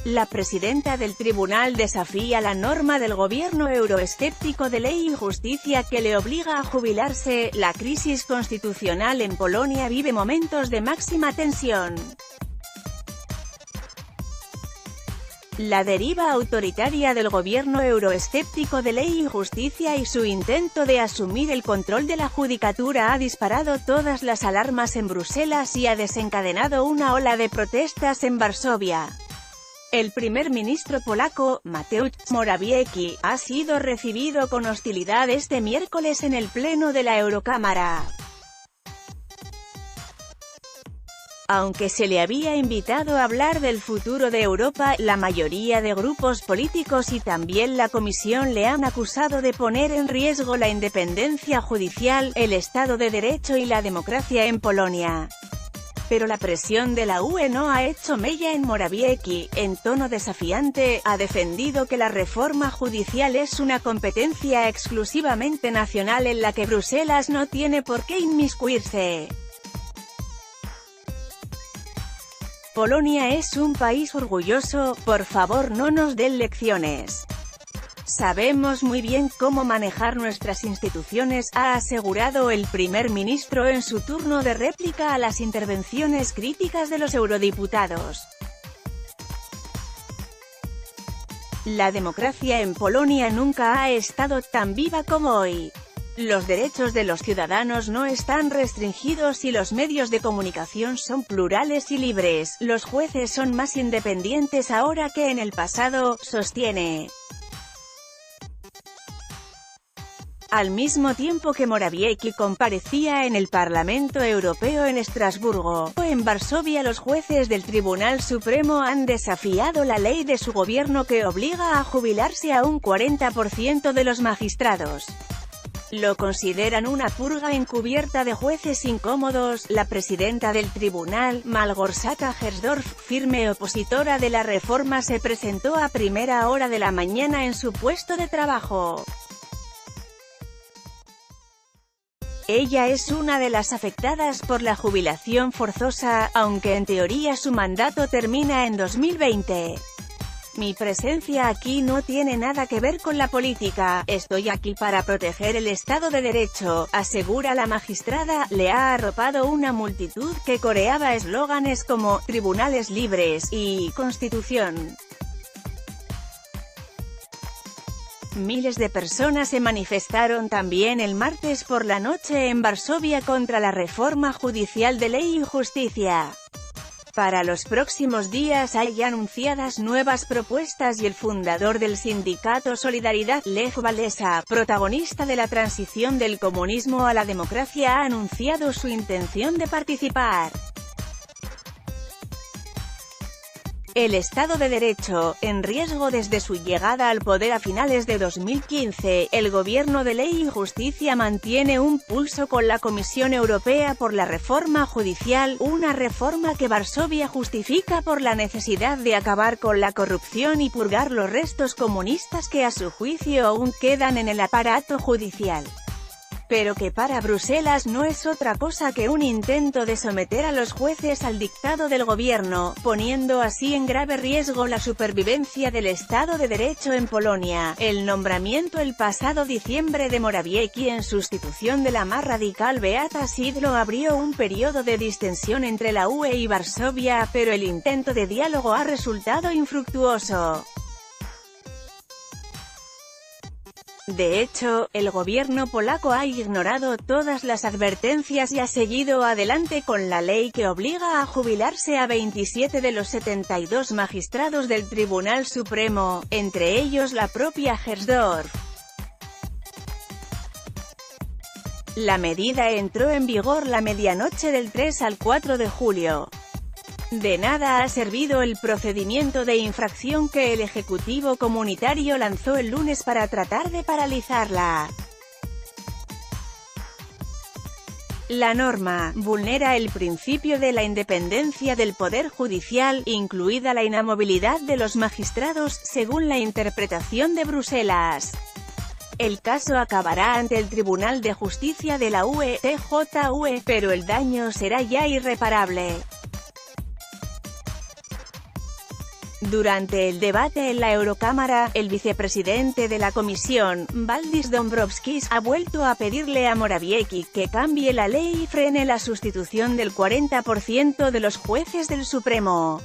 La presidenta del tribunal desafía la norma del gobierno euroescéptico de Ley y Justicia que le obliga a jubilarse. La crisis constitucional en Polonia vive momentos de máxima tensión. La deriva autoritaria del gobierno euroescéptico de Ley y Justicia y su intento de asumir el control de la judicatura ha disparado todas las alarmas en Bruselas y ha desencadenado una ola de protestas en Varsovia. El primer ministro polaco, Mateusz Morawiecki, ha sido recibido con hostilidad este miércoles en el Pleno de la Eurocámara. Aunque se le había invitado a hablar del futuro de Europa, la mayoría de grupos políticos y también la Comisión le han acusado de poner en riesgo la independencia judicial, el Estado de Derecho y la democracia en Polonia. Pero la presión de la UE no ha hecho mella en Morawiecki. En tono desafiante, ha defendido que la reforma judicial es una competencia exclusivamente nacional en la que Bruselas no tiene por qué inmiscuirse. Polonia es un país orgulloso, por favor no nos den lecciones. Sabemos muy bien cómo manejar nuestras instituciones, ha asegurado el primer ministro en su turno de réplica a las intervenciones críticas de los eurodiputados. La democracia en Polonia nunca ha estado tan viva como hoy. Los derechos de los ciudadanos no están restringidos y los medios de comunicación son plurales y libres. Los jueces son más independientes ahora que en el pasado, sostiene. Al mismo tiempo que Morawiecki comparecía en el Parlamento Europeo en Estrasburgo, en Varsovia los jueces del Tribunal Supremo han desafiado la ley de su gobierno que obliga a jubilarse a un 40% de los magistrados. Lo consideran una purga encubierta de jueces incómodos. La presidenta del tribunal, Małgorzata Gersdorf, firme opositora de la reforma, se presentó a primera hora de la mañana en su puesto de trabajo. Ella es una de las afectadas por la jubilación forzosa, aunque en teoría su mandato termina en 2020. Mi presencia aquí no tiene nada que ver con la política, estoy aquí para proteger el Estado de Derecho, asegura la magistrada. Le ha arropado una multitud que coreaba eslóganes como «tribunales libres» y «constitución». Miles de personas se manifestaron también el martes por la noche en Varsovia contra la reforma judicial de Ley y Justicia. Para los próximos días hay anunciadas nuevas propuestas y el fundador del sindicato Solidaridad, Lech Walesa, protagonista de la transición del comunismo a la democracia, ha anunciado su intención de participar. El Estado de Derecho, en riesgo desde su llegada al poder a finales de 2015, el gobierno de Ley y Justicia mantiene un pulso con la Comisión Europea por la reforma judicial, una reforma que Varsovia justifica por la necesidad de acabar con la corrupción y purgar los restos comunistas que a su juicio aún quedan en el aparato judicial. Pero que para Bruselas no es otra cosa que un intento de someter a los jueces al dictado del gobierno, poniendo así en grave riesgo la supervivencia del Estado de Derecho en Polonia. El nombramiento el pasado diciembre de Morawiecki en sustitución de la más radical Beata Szydło abrió un periodo de distensión entre la UE y Varsovia, pero el intento de diálogo ha resultado infructuoso. De hecho, el gobierno polaco ha ignorado todas las advertencias y ha seguido adelante con la ley que obliga a jubilarse a 27 de los 72 magistrados del Tribunal Supremo, entre ellos la propia Gersdorf. La medida entró en vigor la medianoche del 3 al 4 de julio. De nada ha servido el procedimiento de infracción que el Ejecutivo Comunitario lanzó el lunes para tratar de paralizarla. La norma vulnera el principio de la independencia del Poder Judicial, incluida la inamovilidad de los magistrados, según la interpretación de Bruselas. El caso acabará ante el Tribunal de Justicia de la UE, TJUE, pero el daño será ya irreparable. Durante el debate en la Eurocámara, el vicepresidente de la Comisión, Valdis Dombrovskis, ha vuelto a pedirle a Morawiecki que cambie la ley y frene la sustitución del 40% de los jueces del Supremo.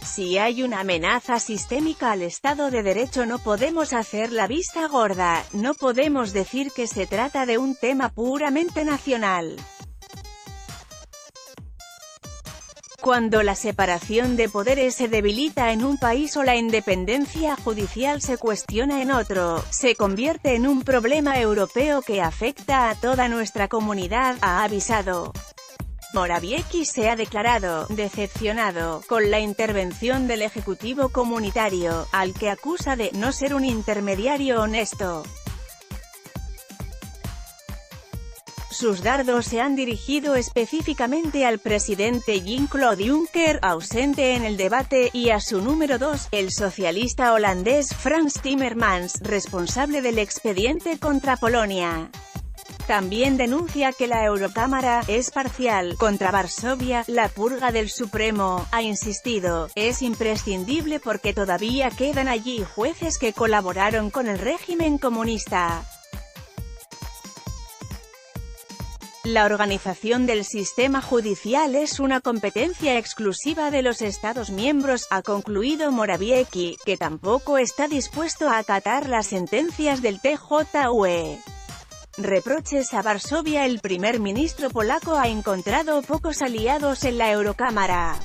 Si hay una amenaza sistémica al Estado de Derecho, no podemos hacer la vista gorda, no podemos decir que se trata de un tema puramente nacional. Cuando la separación de poderes se debilita en un país o la independencia judicial se cuestiona en otro, se convierte en un problema europeo que afecta a toda nuestra comunidad, ha avisado. Morawiecki se ha declarado decepcionado con la intervención del Ejecutivo comunitario, al que acusa de no ser un intermediario honesto. Sus dardos se han dirigido específicamente al presidente Jean-Claude Juncker, ausente en el debate, y a su número 2, el socialista holandés Frans Timmermans, responsable del expediente contra Polonia. También denuncia que la Eurocámara es parcial. Contra Varsovia, la purga del Supremo, ha insistido, es imprescindible porque todavía quedan allí jueces que colaboraron con el régimen comunista. La organización del sistema judicial es una competencia exclusiva de los Estados miembros, ha concluido Morawiecki, que tampoco está dispuesto a acatar las sentencias del TJUE. Reproches a Varsovia. El primer ministro polaco ha encontrado pocos aliados en la Eurocámara.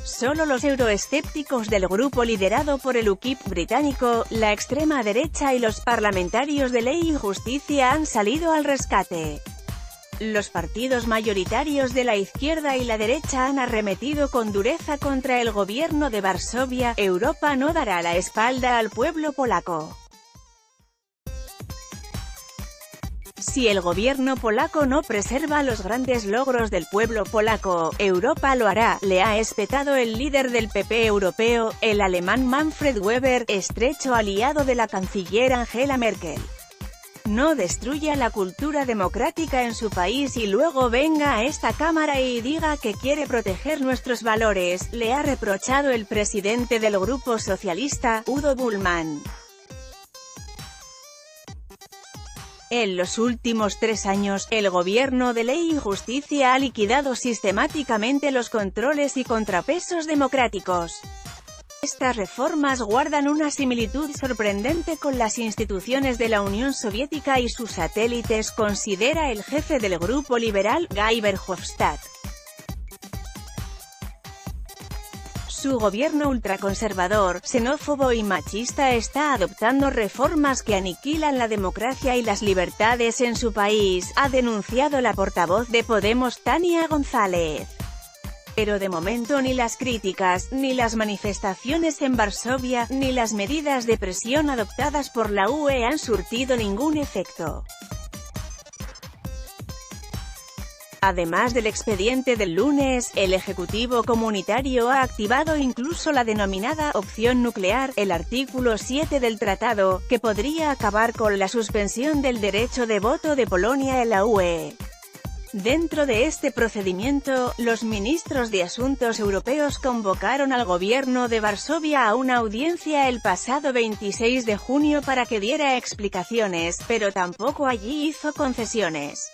Solo los euroescépticos del grupo liderado por el UKIP británico, la extrema derecha y los parlamentarios de Ley y Justicia han salido al rescate. Los partidos mayoritarios de la izquierda y la derecha han arremetido con dureza contra el gobierno de Varsovia. Europa no dará la espalda al pueblo polaco. Si el gobierno polaco no preserva los grandes logros del pueblo polaco, Europa lo hará, le ha espetado el líder del PP europeo, el alemán Manfred Weber, estrecho aliado de la canciller Angela Merkel. No destruya la cultura democrática en su país y luego venga a esta Cámara y diga que quiere proteger nuestros valores, le ha reprochado el presidente del Grupo Socialista, Udo Bullmann. En los últimos 3 años, el gobierno de Ley y Justicia ha liquidado sistemáticamente los controles y contrapesos democráticos. Estas reformas guardan una similitud sorprendente con las instituciones de la Unión Soviética y sus satélites, considera el jefe del grupo liberal, Guy Verhofstadt. Su gobierno ultraconservador, xenófobo y machista está adoptando reformas que aniquilan la democracia y las libertades en su país, ha denunciado la portavoz de Podemos Tania González. Pero de momento ni las críticas, ni las manifestaciones en Varsovia, ni las medidas de presión adoptadas por la UE han surtido ningún efecto. Además del expediente del lunes, el Ejecutivo comunitario ha activado incluso la denominada opción nuclear, el artículo 7 del tratado, que podría acabar con la suspensión del derecho de voto de Polonia en la UE. Dentro de este procedimiento, los ministros de Asuntos Europeos convocaron al gobierno de Varsovia a una audiencia el pasado 26 de junio para que diera explicaciones, pero tampoco allí hizo concesiones.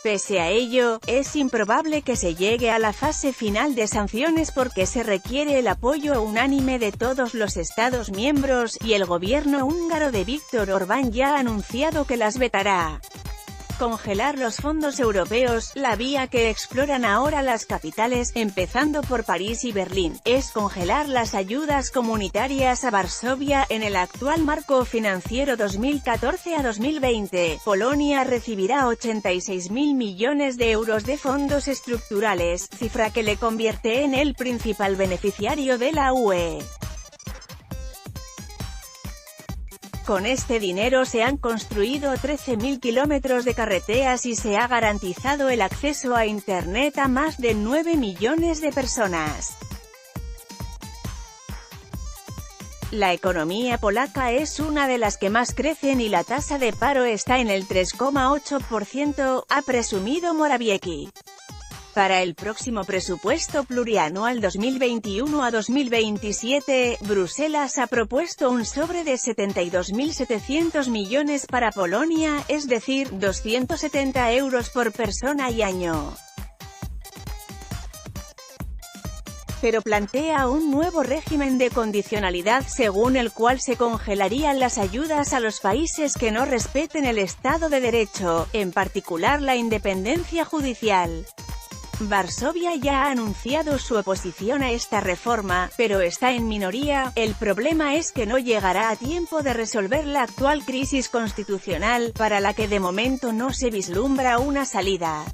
Pese a ello, es improbable que se llegue a la fase final de sanciones porque se requiere el apoyo unánime de todos los Estados miembros, y el gobierno húngaro de Viktor Orbán ya ha anunciado que las vetará. Congelar los fondos europeos, la vía que exploran ahora las capitales, empezando por París y Berlín, es congelar las ayudas comunitarias a Varsovia. En el actual marco financiero 2014 a 2020, Polonia recibirá 86.000 millones de euros de fondos estructurales, cifra que le convierte en el principal beneficiario de la UE. Con este dinero se han construido 13.000 kilómetros de carreteras y se ha garantizado el acceso a Internet a más de 9 millones de personas. La economía polaca es una de las que más crecen y la tasa de paro está en el 3,8%, ha presumido Morawiecki. Para el próximo presupuesto plurianual 2021 a 2027, Bruselas ha propuesto un sobre de 72.700 millones para Polonia, es decir, 270 euros por persona y año. Pero plantea un nuevo régimen de condicionalidad según el cual se congelarían las ayudas a los países que no respeten el Estado de Derecho, en particular la independencia judicial. Varsovia ya ha anunciado su oposición a esta reforma, pero está en minoría. El problema es que no llegará a tiempo de resolver la actual crisis constitucional, para la que de momento no se vislumbra una salida.